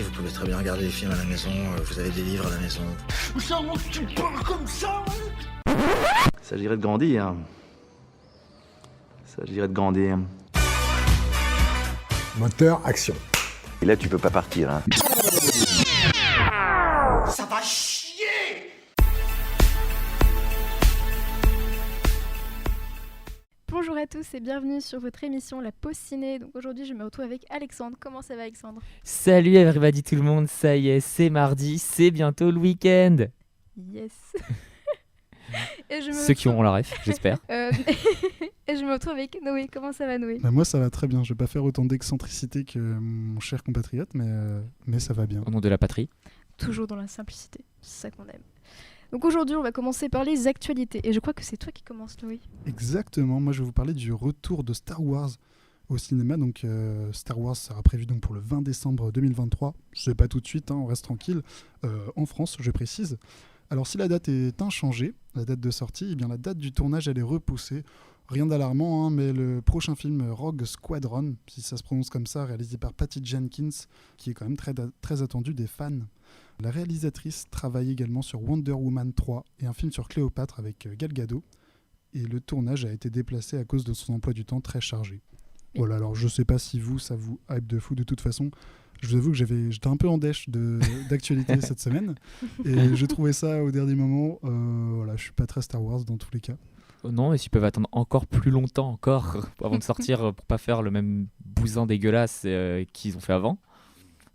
télé, vous pouvez très bien regarder des films à la maison, vous avez des livres à la maison. Comment tu parles comme ça, ouais? Il s'agirait de grandir. Il s'agirait de grandir. Moteur, action. Et là, tu peux pas partir, hein. Ça va chier! Bonjour à tous et bienvenue sur votre émission La Pause Ciné. Donc aujourd'hui je me retrouve avec Alexandre. Comment ça va Alexandre? Salut everybody tout le monde, ça y est, c'est mardi, c'est bientôt le week-end. Yes. Ceux qui auront la ref, j'espère. Et je me retrouve avec Noé. Comment ça va Noé? Bah moi ça va très bien, je vais pas faire autant d'excentricité que mon cher compatriote, mais ça va bien. Au nom de la patrie. Toujours dans la simplicité, c'est ça qu'on aime. Donc aujourd'hui on va commencer par les actualités. Et je crois que c'est toi qui commences Noé. Exactement, moi je vais vous parler du retour de Star Wars au cinéma. Donc Star Wars sera prévu donc pour le 20 décembre 2023. Je sais pas tout de suite, hein, on reste tranquille. En France, je précise. Alors si la date est inchangée, la date de sortie, eh bien la date du tournage elle est repoussée. Rien d'alarmant, hein, mais le prochain film Rogue Squadron, si ça se prononce comme ça, réalisé par Patty Jenkins, qui est quand même très attendu des fans. La réalisatrice travaille également sur Wonder Woman 3 et un film sur Cléopâtre avec Gal Gadot. Et le tournage a été déplacé à cause de son emploi du temps très chargé. Voilà, alors je sais pas si ça vous hype de fou. De toute façon, je vous avoue que j'étais un peu en dèche d'actualité cette semaine. Et j'ai trouvé ça au dernier moment. Voilà, je suis pas très Star Wars dans tous les cas. Non, mais s'ils peuvent attendre encore plus longtemps avant de sortir pour pas faire le même bousin dégueulasse qu'ils ont fait avant,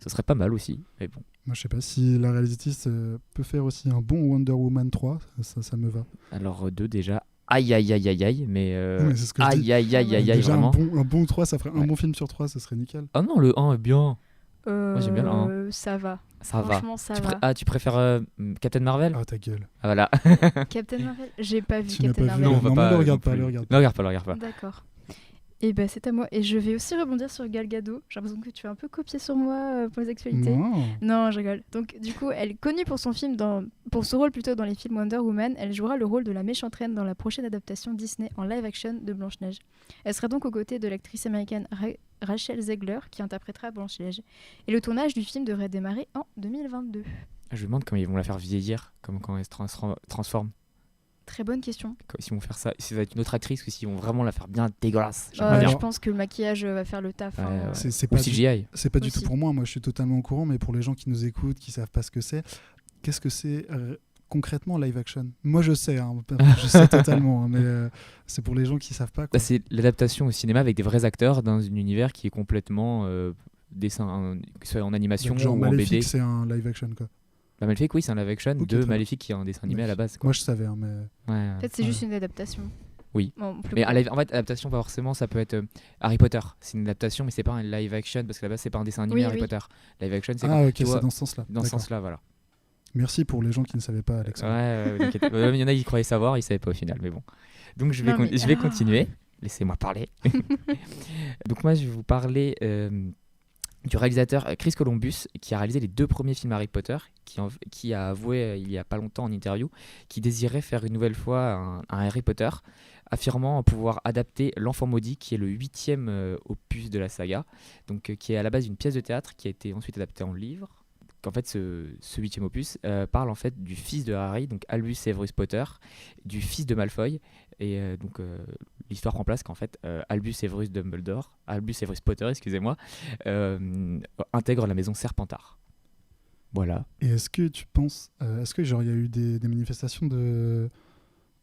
ce serait pas mal aussi. Mais bon. Moi, je sais pas si la réalisatrice peut faire aussi un bon Wonder Woman 3, ça me va. Alors 2 déjà, aïe, mais, mais c'est ce que je dis. aïe, déjà, vraiment. Un bon 3, ça ferait un bon film sur 3, ça serait nickel. Ah non, le 1 est bien. Moi j'aime bien le 1. Ça va. Ça va. Franchement, ça va. Tu préfères Captain Marvel? Ah, ta gueule. Ah voilà. Captain Marvel? J'ai pas vu Tu n'as Captain pas vu, Marvel. Non, on va non, pas. le regarde pas, non plus. le regarde Ne regarde pas. D'accord. Et bah c'est à moi. Et je vais aussi rebondir sur Gal Gadot. J'ai l'impression que tu as un peu copié sur moi pour les actualités. Non, je rigole. Donc du coup, elle est connue pour son rôle plutôt dans les films Wonder Woman. Elle jouera le rôle de la méchante reine dans la prochaine adaptation Disney en live action de Blanche-Neige. Elle sera donc aux côtés de l'actrice américaine Rachel Zegler qui interprétera Blanche-Neige. Et le tournage du film devrait démarrer en 2022. Je me demande comment ils vont la faire vieillir, comme quand elle se transforme. Très bonne question. S'ils vont faire ça, si ça va être une autre actrice ou s'ils vont vraiment la faire bien dégueulasse. Je pense que le maquillage va faire le taf. C'est Ou pas CGI. C'est pas du Aussi. tout pour moi je suis totalement au courant, mais pour les gens qui nous écoutent, qui savent pas ce que c'est, qu'est-ce que c'est concrètement live action? Moi je sais, hein, je sais totalement, hein, mais c'est pour les gens qui savent pas, quoi. Bah, c'est l'adaptation au cinéma avec des vrais acteurs dans un univers qui est complètement dessin, que ce soit en animation Donc, genre ou en Maléfique, BD. c'est un live action, quoi. Bah, Maléfique, oui, c'est un live action Ok, de très Maléfique qui est un dessin animé à la base. Quoi. Moi je savais, hein, mais Ouais. Peut-être c'est juste une adaptation. Oui. Bon, plus Mais cool. en fait, adaptation, pas forcément, ça peut être Harry Potter. C'est une adaptation, mais c'est pas un live action parce que là-bas, c'est pas un dessin animé Oui, Harry oui. Potter. Live action, c'est ah ok, tu vois, c'est dans ce sens-là. dans ce D'accord. sens-là, voilà. Merci pour les gens qui ne savaient pas, Alexandre. Ouais, t'inquiète. Il y en a qui croyaient savoir, ils savaient pas au final, mais bon. Donc je vais, Non, mais- je vais continuer. Laissez-moi parler. Donc moi, je vais vous parler du réalisateur Chris Columbus, qui a réalisé les 2 premiers films Harry Potter, qui a avoué il y a pas longtemps en interview qu'il désirait faire une nouvelle fois un Harry Potter, affirmant pouvoir adapter L'Enfant Maudit, qui est le 8e opus de la saga, donc qui est à la base une pièce de théâtre qui a été ensuite adaptée en livre. En fait, ce 8e opus parle en fait du fils de Harry, donc Albus Severus Potter, du fils de Malfoy, et donc l'histoire prend place qu'en fait Albus Severus Potter, excusez-moi, intègre la maison Serpentard. Voilà. Et est-ce que tu penses, est-ce que genre il y a eu des manifestations de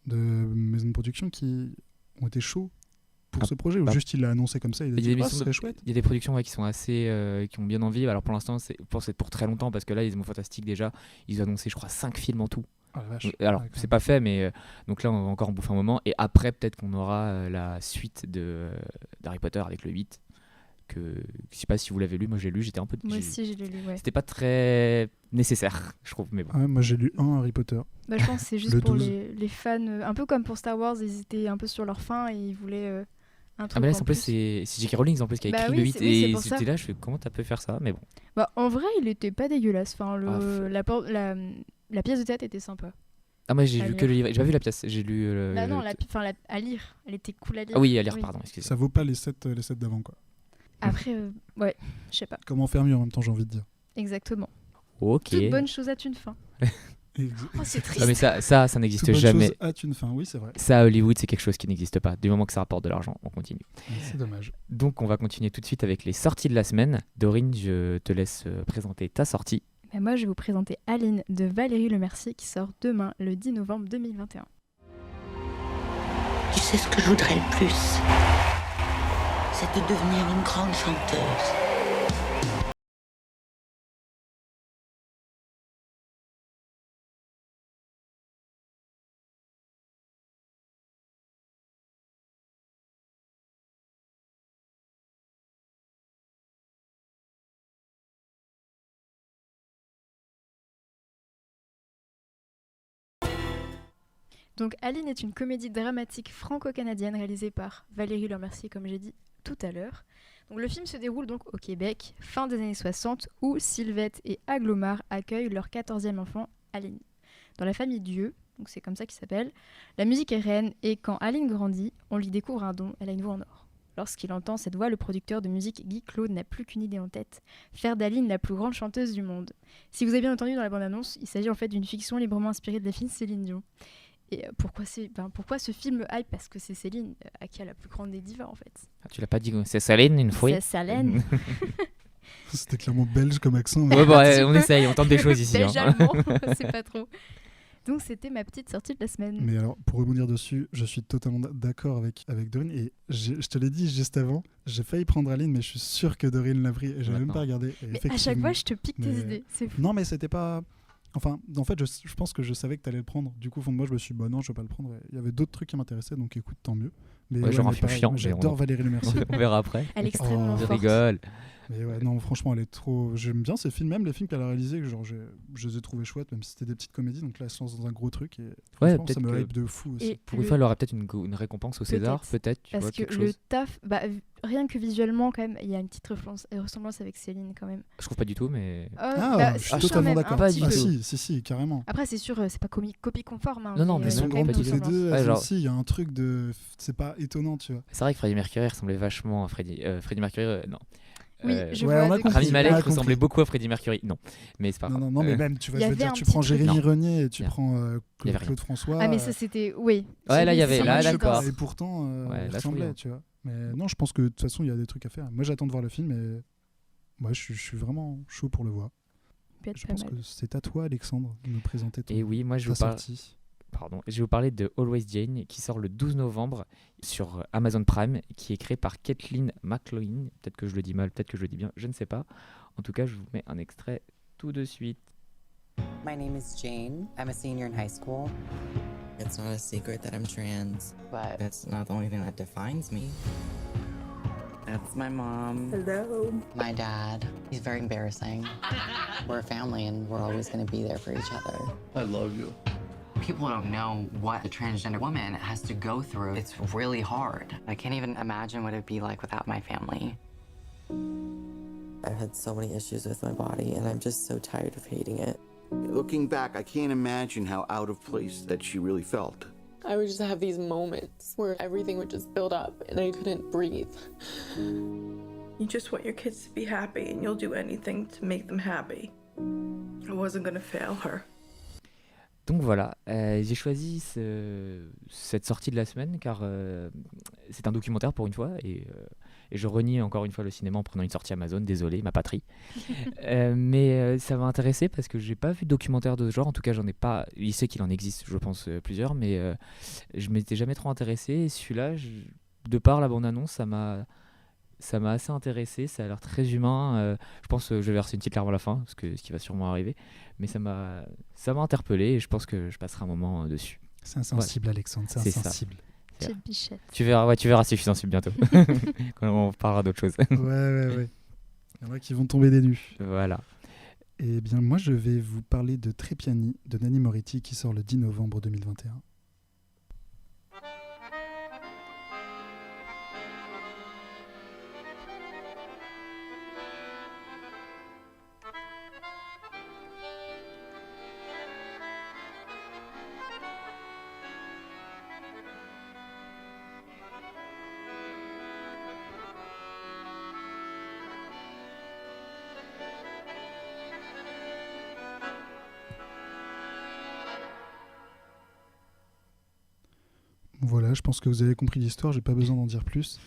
maisons de production qui ont été chauds pour ce projet, ou juste il l'a annoncé comme ça, il a Il y a dit des ce serait chouette? Il y a des productions qui sont assez, qui ont bien envie. Alors pour l'instant, c'est pour très longtemps parce que là, les mots fantastiques déjà, ils ont annoncé, je crois, 5 films en tout. Ah la vache. Alors Ouais, c'est pas fait, mais donc là, on va encore en bouffer un moment. Et après, peut-être qu'on aura la suite d'Harry Potter avec le 8. Je sais pas si vous l'avez lu, moi j'ai lu, j'étais un peu. Moi aussi, je l'ai lu, ouais. C'était pas très nécessaire, je trouve, mais bon. Ah ouais, moi j'ai lu un Harry Potter. Bah, je pense que c'est juste Le pour 12. les fans, un peu comme pour Star Wars, ils étaient un peu sur leur fin et ils voulaient un truc Ah mais là, en en plus, plus. c'est J.K. Rowling en plus qui a Bah écrit oui, le 8 c'est- oui, c'est et pour ça. c'était là, je fais comment t'as pu faire ça, mais bon. Bah, en vrai, il était pas dégueulasse. Enfin, la pièce de théâtre était sympa. Ah moi j'ai À lu lire. que le livre, j'ai pas vu la pièce, j'ai lu Bah non, à lire. Elle était cool à lire. Ah oui, à lire, pardon, excusez. Ça vaut pas les 7 d'avant, quoi. Après, ouais, je sais pas. Comment faire mieux en même temps, j'ai envie de dire. Exactement. Ok. Toute bonne chose a une fin. Oh, c'est triste. Non, mais ça n'existe Toute bonne jamais. chose a une fin, oui, c'est vrai. Ça, à Hollywood, c'est quelque chose qui n'existe pas. Du moment que ça rapporte de l'argent, on continue. C'est dommage. Donc, on va continuer tout de suite avec les sorties de la semaine. Dorine, je te laisse présenter ta sortie. Mais moi, je vais vous présenter Aline de Valérie Lemercier qui sort demain, le 10 novembre 2021. Tu sais ce que je voudrais le plus? C'est de devenir une grande chanteuse. Donc Aline est une comédie dramatique franco-canadienne réalisée par Valérie Lemercier, comme j'ai dit tout à l'heure. Donc le film se déroule donc au Québec, fin des années 60, où Sylvette et Aglomar accueillent leur 14e enfant, Aline. Dans la famille Dieu, donc c'est comme ça qu'il s'appelle, la musique est reine et quand Aline grandit, on lui découvre un don, elle a une voix en or. Lorsqu'il entend cette voix, le producteur de musique Guy Claude n'a plus qu'une idée en tête, faire d'Aline la plus grande chanteuse du monde. Si vous avez bien entendu dans la bande-annonce, il s'agit en fait d'une fiction librement inspirée de la fille Céline Dion. Et pourquoi ce film me hype? Parce que c'est Céline à qui a la plus grande des divas en fait. Ah, tu l'as pas dit, c'est Céline une fois. C'est Salène. C'était clairement belge comme accent. Ouais, bon, on essaye, on tente des choses ici. Belge allemand, c'est pas trop. Donc c'était ma petite sortie de la semaine. Mais alors, pour rebondir dessus, je suis totalement d'accord avec Dorine. Et je te l'ai dit juste avant, j'ai failli prendre Aline, mais je suis sûr que Dorine l'a pris. Et j'avais même pas regardé. Et mais à chaque fois, je te pique tes idées. C'est fou. Non, mais c'était pas... Enfin, en fait, je pense que je savais que tu allais le prendre. Du coup, au fond de moi, je me suis dit, bah non, je vais pas le prendre. Il y avait d'autres trucs qui m'intéressaient, donc écoute, tant mieux. Mais ouais, genre un film chiant. J'adore Valérie Lemercier. On verra après. Elle est extrêmement forte. Je rigole. Mais ouais, non, franchement, elle est trop. J'aime bien ces films, même les films qu'elle a réalisés, genre, je les ai trouvés chouettes, même si c'était des petites comédies. Donc là, elle se lance dans un gros truc. Et ouais, ça me hype de fou aussi. Et pour une fois, elle aura peut-être une récompense au César, peut-être. Parce que le taf, rien que visuellement, quand même, il y a une petite ressemblance avec Céline, quand même. Je trouve pas du tout, mais. Je suis totalement d'accord. Ah, si, carrément. Après, c'est sûr, c'est pas copie conforme. Hein, non, mais elles sont grandes toutes les deux. Il y a un truc de. C'est pas étonnant, tu vois. C'est vrai que Freddie Mercury ressemblait vachement à Freddie Mercury. Non. Oui, je vois. Rami Malek ressemblait beaucoup à Freddie Mercury. Non, mais c'est pas grave. Non, mais même, tu vois, je veux dire, tu prends Jérémy Renier et tu prends Claude François. Ah, mais ça, c'était. Oui. Ouais, là, il y avait. Là, d'accord. Et pourtant, il ressemblait, tu vois. Mais non, je pense que de toute façon, il y a des trucs à faire. Moi, j'attends de voir le film et moi, je suis vraiment chaud pour le voir. Je pense que c'est à toi, Alexandre, de nous présenter ton. Et oui, moi, je vais vous parler de Always Jane qui sort le 12 novembre sur Amazon Prime, qui est créé par Kathleen McLoughlin. Peut-être que je le dis mal, peut-être que je le dis bien, je ne sais pas. En tout cas, je vous mets un extrait tout de suite. My name is Jane. I'm a senior in high school. It's not a secret that I'm trans, but that's not the only thing that defines me. That's my mom. Hello. My dad. He's very embarrassing. We're a family and we're always going to be there for each other. I love you. People don't know what a transgender woman has to go through. It's really hard. I can't even imagine what it'd be like without my family. I've had so many issues with my body, and I'm just so tired of hating it. Looking back, I can't imagine how out of place that she really felt. I would just have these moments where everything would just build up and I couldn't breathe. You just want your kids to be happy and you'll do anything to make them happy. I wasn't gonna fail her. Donc voilà, j'ai choisi cette sortie de la semaine car c'est un documentaire pour une fois et je renie encore une fois le cinéma en prenant une sortie Amazon, désolé, ma patrie. Mais ça m'a intéressé parce que j'ai pas vu de documentaire de ce genre, en tout cas j'en ai pas, il sait qu'il en existe je pense plusieurs, mais je m'étais jamais trop intéressé et celui-là, de par la bande-annonce, ça m'a assez intéressé, ça a l'air très humain. Je pense que je vais verser une petite larme à la fin, ce qui va sûrement arriver. Mais ça m'a interpellé et je pense que je passerai un moment dessus. C'est insensible, ouais. Alexandre, c'est insensible. Petite bichette. Tu verras si je suis sensible bientôt. Quand on parlera d'autre chose. Ouais. Il y en a qui vont tomber des nues. Voilà. Et bien, moi, je vais vous parler de Trépiani, de Nanni Moretti, qui sort le 10 novembre 2021. Voilà, je pense que vous avez compris l'histoire, j'ai pas besoin d'en dire plus.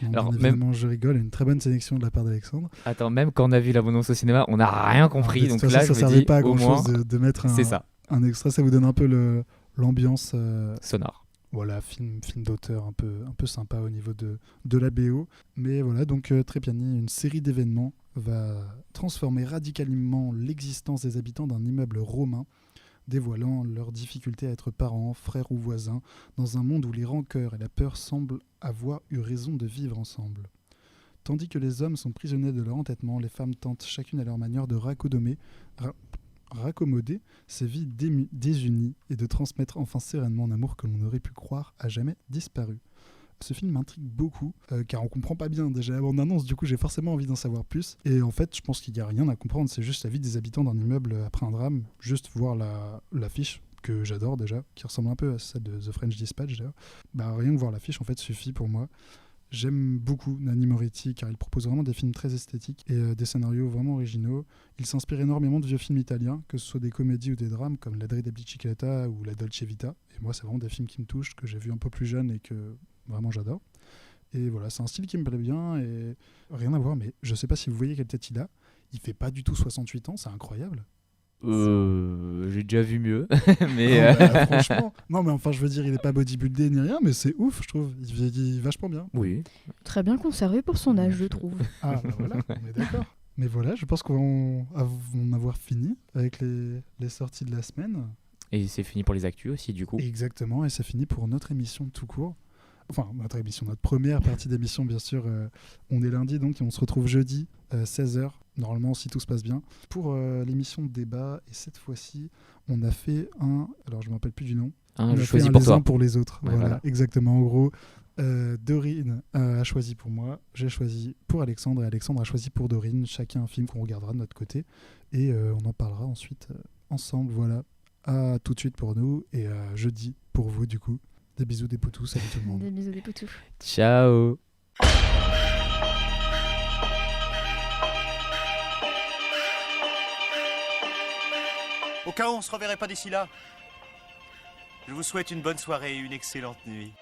Non, Alors, bien évidemment, je rigole, une très bonne sélection de la part d'Alexandre. Attends, même quand on a vu l'abondance au cinéma, on n'a rien compris. De toute Donc façon, là, ça je me servait dis, pas à au grand moins, chose de mettre c'est ça. un extrait, ça vous donne un peu l'ambiance Sonore. Voilà, film d'auteur un peu sympa au niveau de la BO. Mais voilà, donc Trepiani, une série d'événements va transformer radicalement l'existence des habitants d'un immeuble romain, dévoilant leur difficulté à être parents, frères ou voisins, dans un monde où les rancœurs et la peur semblent avoir eu raison de vivre ensemble. Tandis que les hommes sont prisonniers de leur entêtement, les femmes tentent chacune à leur manière de raccommoder ces vies désunies et de transmettre enfin sereinement un amour que l'on aurait pu croire à jamais disparu. Ce film m'intrigue beaucoup, car on comprend pas bien déjà la bande-annonce, du coup j'ai forcément envie d'en savoir plus. Et en fait, je pense qu'il n'y a rien à comprendre, c'est juste la vie des habitants d'un immeuble après un drame, juste voir l'affiche, que j'adore déjà, qui ressemble un peu à celle de The French Dispatch d'ailleurs. Bah, rien que voir l'affiche en fait suffit pour moi. J'aime beaucoup Nanni Moretti car il propose vraiment des films très esthétiques et des scénarios vraiment originaux. Il s'inspire énormément de vieux films italiens, que ce soit des comédies ou des drames comme La Drida Bicicletta ou La Dolce Vita. Et moi, c'est vraiment des films qui me touchent, que j'ai vus un peu plus jeune et que vraiment j'adore. Et voilà, c'est un style qui me plaît bien et rien à voir, mais je sais pas si vous voyez quelle tête il a. Il fait pas du tout 68 ans, c'est incroyable. J'ai déjà vu mieux, mais non, bah, franchement, non mais enfin je veux dire, il est pas bodybuildé ni rien, mais c'est ouf, je trouve. Il vieillit vachement bien. Oui. Très bien conservé pour son âge, je trouve. Ah bah voilà, on est d'accord. Mais voilà, je pense qu'on va en avoir fini avec les sorties de la semaine. Et c'est fini pour les actus aussi, du coup. Exactement, et c'est fini pour notre émission tout court. Enfin, notre première partie d'émission, bien sûr. On est lundi, donc, et on se retrouve jeudi, 16h, normalement, si tout se passe bien, pour l'émission de débat. Et cette fois-ci, on a fait alors je ne me rappelle plus du nom. On a fait les uns pour les autres. Ouais, voilà. Exactement. En gros, Dorine a choisi pour moi, j'ai choisi pour Alexandre, et Alexandre a choisi pour Dorine. Chacun un film qu'on regardera de notre côté. Et on en parlera ensuite ensemble. Voilà. À tout de suite pour nous, et à jeudi pour vous, du coup. Des bisous, des poutous, salut tout le monde. Des bisous, des poutous. Ciao. Au cas où on se reverrait pas d'ici là, je vous souhaite une bonne soirée et une excellente nuit.